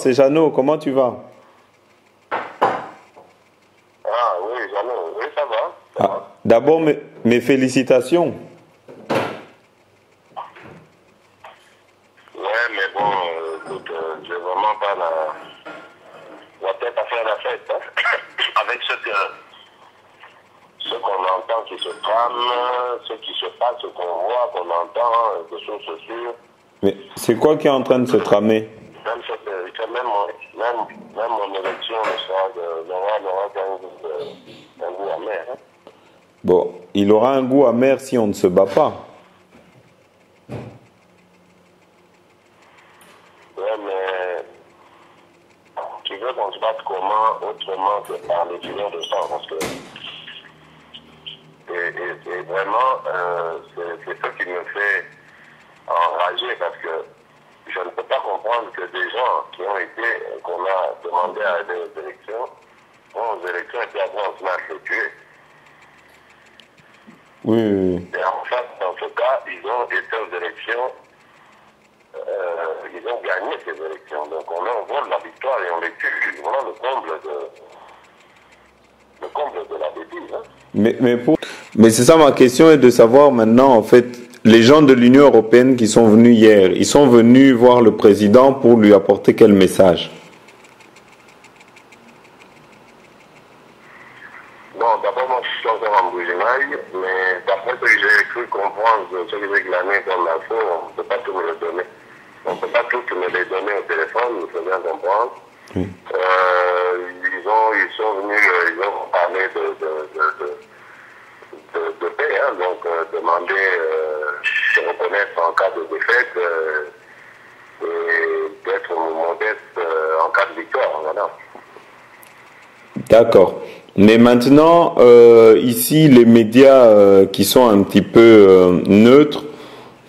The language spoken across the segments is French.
c'est Jeannot, comment tu vas? Ah oui, Jeannot, oui, ça va. D'abord, mes félicitations. Ouais, mais bon, écoute, j'ai vraiment pas la tête à faire la fête. Hein. Avec ce qu'on entend qui se trame, ce qui se passe, ce qu'on voit, qu'on entend, des choses sûres. Mais c'est quoi qui est en train de se tramer? Même mon élection n'aura qu'un goût amer. Hein. Bon, il aura un goût amer si on ne se bat pas. Ouais, mais tu veux qu'on se batte comment, autrement que par les filets de sang, parce que et vraiment, c'est ça qui me fait enrager, parce que je ne peux pas comprendre que des gens qu'on a demandé à des élections, vont aux élections et puis après on se met à se tuer. Oui. Et en fait, dans ce cas, ils ont été aux élections, ils ont gagné ces élections. Donc on leur vole la victoire et on les tue. C'est vraiment le comble de la bêtise. Hein. Mais c'est ça ma question est de savoir maintenant, en fait, les gens de l'Union européenne qui sont venus hier, ils sont venus voir le président pour lui apporter quel message? Bon, d'abord, moi, je suis encore en Bougimaï, mais d'après ce que j'ai cru comprendre, ce que j'ai glané comme info, on ne peut pas tout me le donner. On ne peut pas tout me les donner au téléphone, il faut bien comprendre. Oui. Ils sont venus, ils ont parlé de paix, hein, donc demander de reconnaître en cas de défaite et d'être modeste en cas de victoire. Voilà. D'accord. Mais maintenant, ici, les médias qui sont un petit peu neutres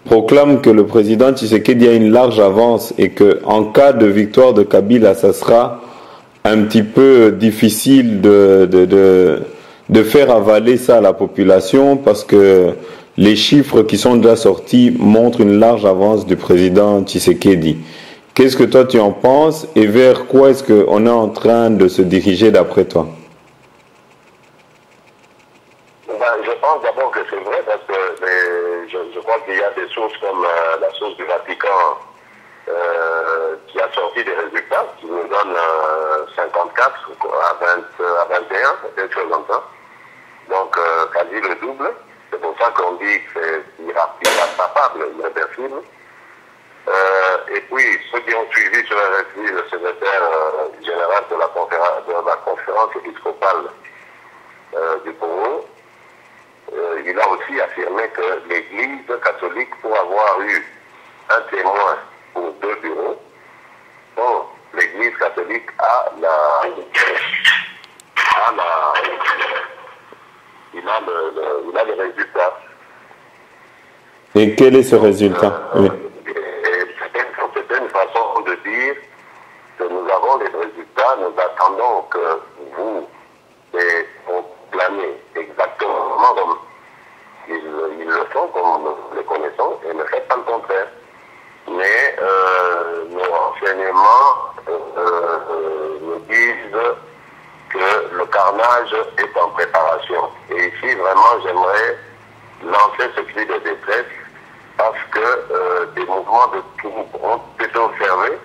proclament que le président Tshisekedi a une large avance et que en cas de victoire de Kabila, ça sera un petit peu difficile de faire avaler ça à la population parce que les chiffres qui sont déjà sortis montrent une large avance du président Tshisekedi. Qu'est-ce que toi tu en penses et vers quoi est-ce qu'on est en train de se diriger d'après toi? Je pense d'abord que c'est vrai parce que je crois qu'il y a des sources comme la source du Vatican qui a sorti des résultats qui nous donnent 54 à 21, quelque chose comme ça. Donc, quasi le double. C'est pour ça qu'on dit que c'est irrattrapable, irréversible. Et puis, ceux qui ont suivi sur RFI, le secrétaire général de la conférence épiscopale du Congo, il a aussi affirmé que l'Église catholique, pour avoir eu un témoin pour 2 bureaux, bon, l'Église catholique il a les résultats. Et quel est ce résultat? Oui. C'était une façon de dire que nous avons les résultats, nous attendons que vous proclamez exactement comme ils le font, comme nous les connaissons, et ne faites pas le contraire. Mais nos renseignements nous disent que le carnage est en préparation. Et ici, vraiment, j'aimerais lancer ce cri de détresse parce que des mouvements de troupes ont été observés.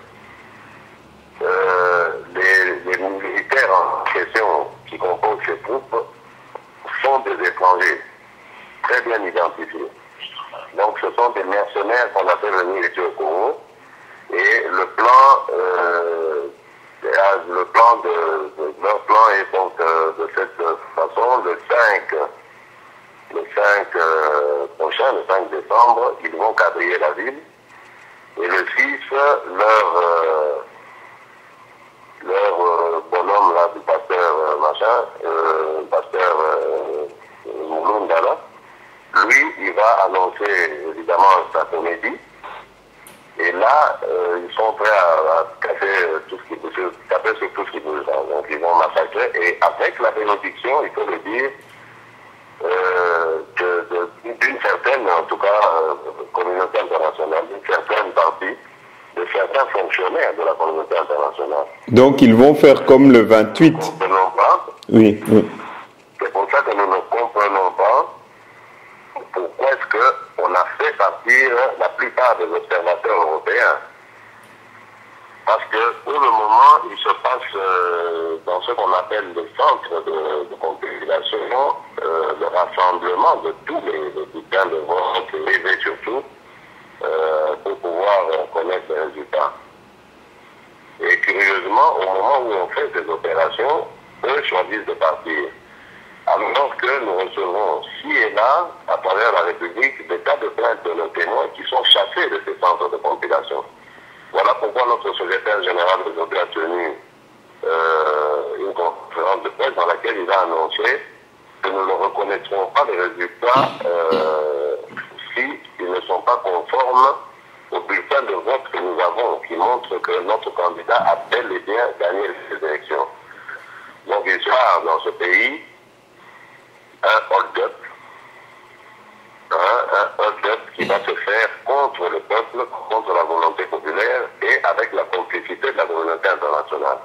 Les militaires en question qui composent ces troupes sont des étrangers, très bien identifiés. Donc ce sont des mercenaires qu'on a fait venir ici au Congo. Et leur plan est donc de cette façon, le 5 prochain, le 5 décembre, ils vont quadriller la ville. Et le 6, leur bonhomme là, du pasteur pasteur Moulundala, lui, il va annoncer évidemment sa comédie. Et là, ils sont prêts à casser tout ce qui bouge, taper sur tout ce qui bouge. Donc ils vont massacrer. Et avec la bénédiction, il faut le dire, d'une certaine, en tout cas, communauté internationale, d'une certaine partie de certains fonctionnaires de la communauté internationale. Donc ils vont faire comme le 28. Nous ne comprenons pas. Oui, oui. C'est pour ça que nous ne comprenons pas pourquoi est-ce qu'on a fait partir la plupart des observateurs européens. Parce que pour le moment, il se passe dans ce qu'on appelle le centre de compilation, le rassemblement de tous les bulletins de vote, et surtout, pour pouvoir connaître les résultats. Et curieusement, au moment où on fait ces opérations, eux choisissent de partir. Alors que nous recevons ci et là, à travers la République, des tas de plaintes de nos témoins qui sont chassés de ces centres de compilation. Voilà pourquoi notre secrétaire général aujourd'hui a tenu une conférence de presse dans laquelle il a annoncé que nous ne reconnaîtrons pas les résultats s'ils ne sont pas conformes au bulletin de vote que nous avons, qui montre que notre candidat a bel et bien gagné les élections. Donc il y a dans ce pays un hold-up, un hold-up qui va se faire contre le peuple, contre la volonté populaire et avec la complicité de la communauté internationale.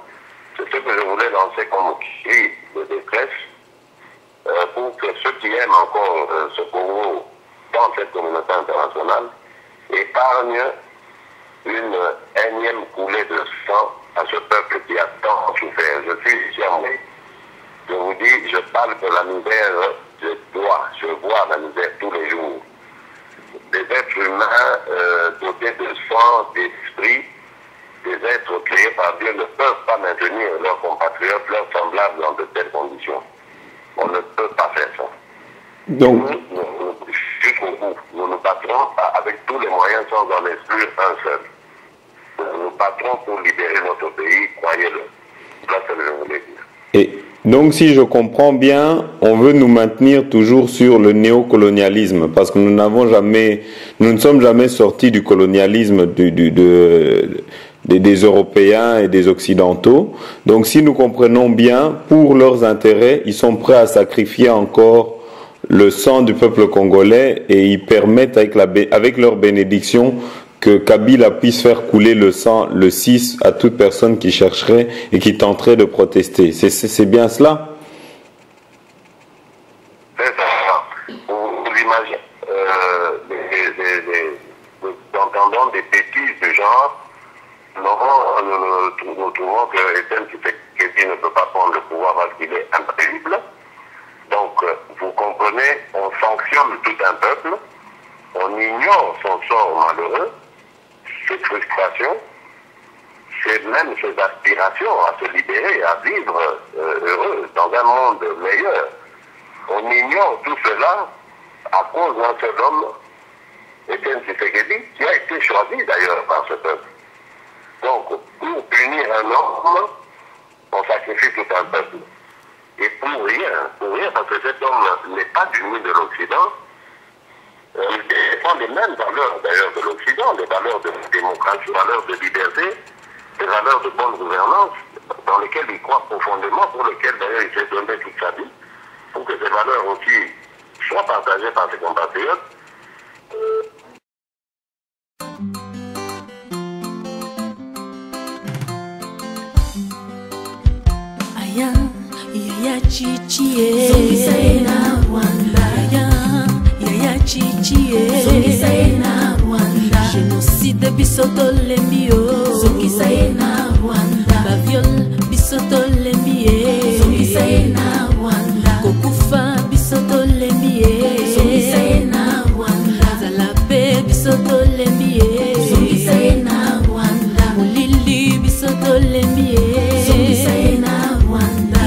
C'est ce que je voulais lancer comme cri de détresse pour que ceux qui aiment encore ce Congo dans cette communauté internationale épargnent une énième coulée de sang à ce peuple qui a tant souffert. Je suis ici en Afrique. Je vous dis, je parle de la misère, je vois la misère tous les jours. Des êtres humains dotés de sang, d'esprit, des êtres créés par Dieu ne peuvent pas maintenir leurs compatriotes, leurs semblables dans de telles conditions. On ne peut pas faire ça. Donc, jusqu'au bout, nous nous battrons avec tous les moyens sans en exclure un seul. Nous nous battrons pour libérer notre pays, croyez-le. C'est ce que je voulais dire. et donc, si je comprends bien, on veut nous maintenir toujours sur le néocolonialisme, parce que nous ne sommes jamais sortis du colonialisme des Européens et des Occidentaux. Donc, si nous comprenons bien, pour leurs intérêts, ils sont prêts à sacrifier encore le sang du peuple congolais et ils permettent avec leur bénédiction que Kabila puisse faire couler le sang le 6 à toute personne qui chercherait et qui tenterait de protester. C'est bien cela? C'est ça. Vous imaginez, nous entendons des bêtises du genre, nous trouvons que Etienne Tshisekedi ne peut pas prendre le pouvoir parce qu'il est imprévisible. Donc, vous comprenez, on sanctionne tout un peuple, on ignore son sort malheureux, ses frustrations, même ses aspirations à se libérer, à vivre heureux dans un monde meilleur. On ignore tout cela à cause d'un seul homme, Etienne Tshisekedi, qui a été choisi d'ailleurs par ce peuple. Donc, pour punir un homme, on sacrifie tout un peuple. Et pour rien, parce que cet homme n'est pas du de l'Occident, il défend les mêmes valeurs d'ailleurs de l'Occident, des valeurs de démocratie, des valeurs de liberté, des valeurs de bonne gouvernance, dans lesquelles il croit profondément, pour lesquelles d'ailleurs il s'est donné toute sa vie, pour que ces valeurs aussi soient partagées par ses compatriotes. Aya, yaya chichie, Songisaina Rwanda. Yaya chichie, Songisaina Rwanda. Génocide bisoto lembio, Songisaina Rwanda. Baviol bisoto lembie, Songisaina Rwanda. Kokufa bisoto lembie, Songisaina Rwanda. Zalape bisoto lembie, Songisaina Rwanda. Mulili bisoto lembie, Songisaina Rwanda.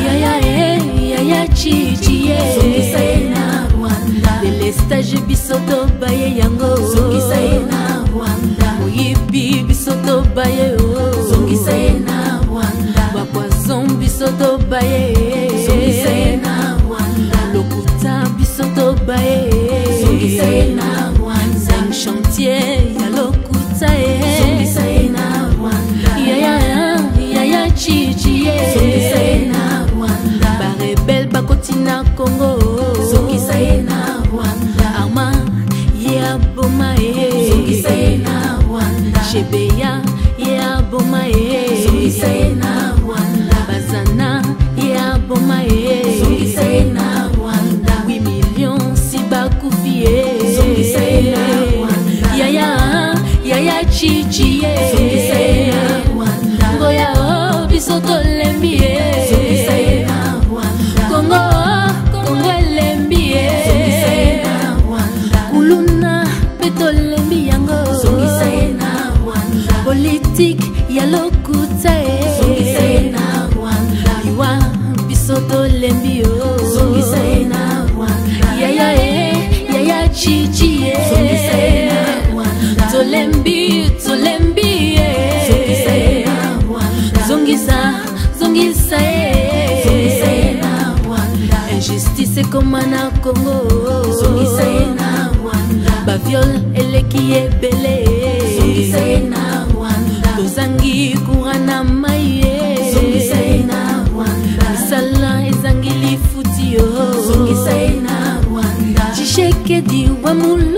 Yaya chichie, Songisaina Rwanda. Delestage bisoto baye yango, Songisaina Rwanda. Moyibi bisoto baye o, Songisaina Rwanda. Bapoison bisoto baye, Songisaina Rwanda. Lokuta bisoto baye, Songisaina Rwanda. Zeng chantier ya lokuta Songisaina Rwanda. Yaya chichie, Songisaina Rwanda. Barebel bakotina Congo, Songisaina Rwanda. Arma ya boma Songisaina Rwanda. Shebeya boma e zongisa ye na Rwanda 8 millions si bakufi e zongisa ye na Rwanda yaya chichi e zongisa ye na Rwanda ngoya o biso tolembi e zongisa ye na Rwanda Kongo elembi e zongisa ye na Rwanda kuluna petolembi yango zongisa ye na Rwanda politique ya lokuta e zongisa ye na Rwanda iwa biso tolembi o zongisa ye na Rwanda yaya chichi e zongisa ye na Rwanda tolembi e zongisa ye na Rwanda zongisa ye na Rwanda injustice koma na Congo zongisa ye na Rwanda baviol eleki ebele zongisa ye na Rwanda tozangi kurana maye zongisa ye na Rwanda misala ezangi lifuti yo zongisa ye na Rwanda Tshisekedi wa mulu